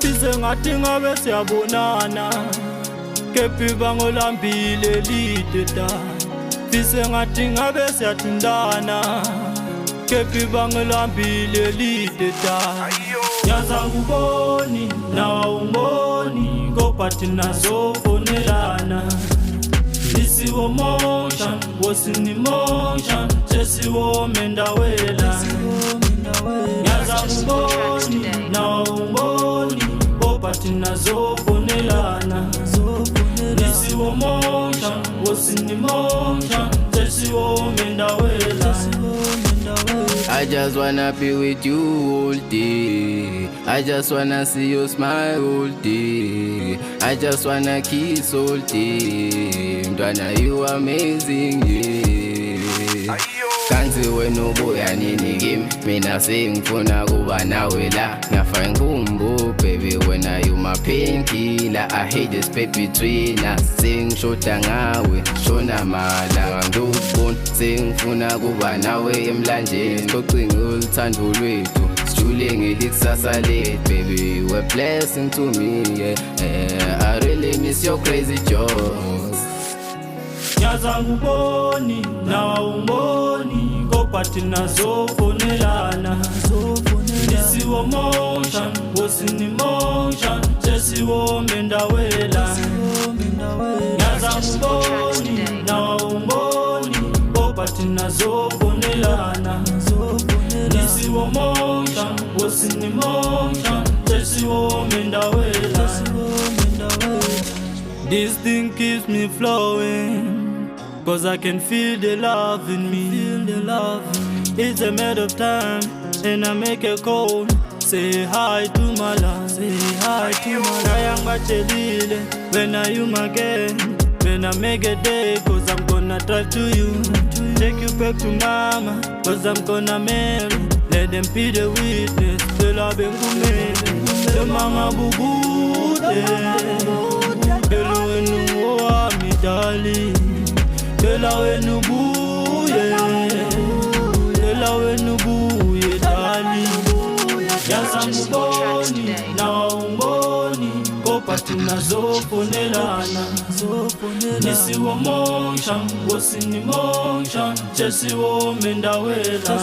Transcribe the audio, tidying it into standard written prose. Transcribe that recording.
Sisengathi ngabe siyabonana, kephi bangolambile lideda. Sisengathi ngabe siyathindana, kephi bangolambile lideda. Yaza nguboni nawe ungiboni, kodwa thina sofonelana. Isiwo motion, wosini motion, sesiwo mendawela. Yaza nguboni nawe ungiboni, kodwa thina sofonelana. Isiwo motion, wosini motion, sesiwo mendawela. I just wanna be with you all day. I just wanna see you smile all day. I just wanna kiss all day. Mntwana, you amazing, yeah. Kanti wena ubuya nini kimi, mina sengifuna kuba nawe la. Ngiyafaka ngumbu baby, wena you my painkiller. I hate this baby between us. Sengishoda ngawe, shona malanga ngikubona. Sengifuna kuba nawe emlanjeni, xocinga uthando lwethu. Sijule ngelikusasa lethu, baby you a blessing to me, yeah. I really miss your crazy jokes. Yaza nguboni nawe ungiboni, kodwa thina sofonelana. Isiwo motion, wosini motion, sesiwo mendawela. Yaza nguboni nawe ungiboni, kodwa thina sofonelana. Isiwo motion, wosini motion, sesiwo mendawela. This thing keeps me flowing, 'cause I can feel the love in me. It's a matter of time, and I make a call. Say hi to my love, say hi to my love. Kayang bachelile, when are you again? When I make a day, 'cause I'm gonna drive to you. Take you back to mama, 'cause I'm gonna marry. Let them be the witness, the love and kumele. The mama bubude, Bela wenu wa midali, Bela wenu buye, Bela wenu buye dali. Yaza nguboni nawe ungiboni, kodwa thina sofonelana. Isiwo motion, wosini motion, sesiwo mendawela.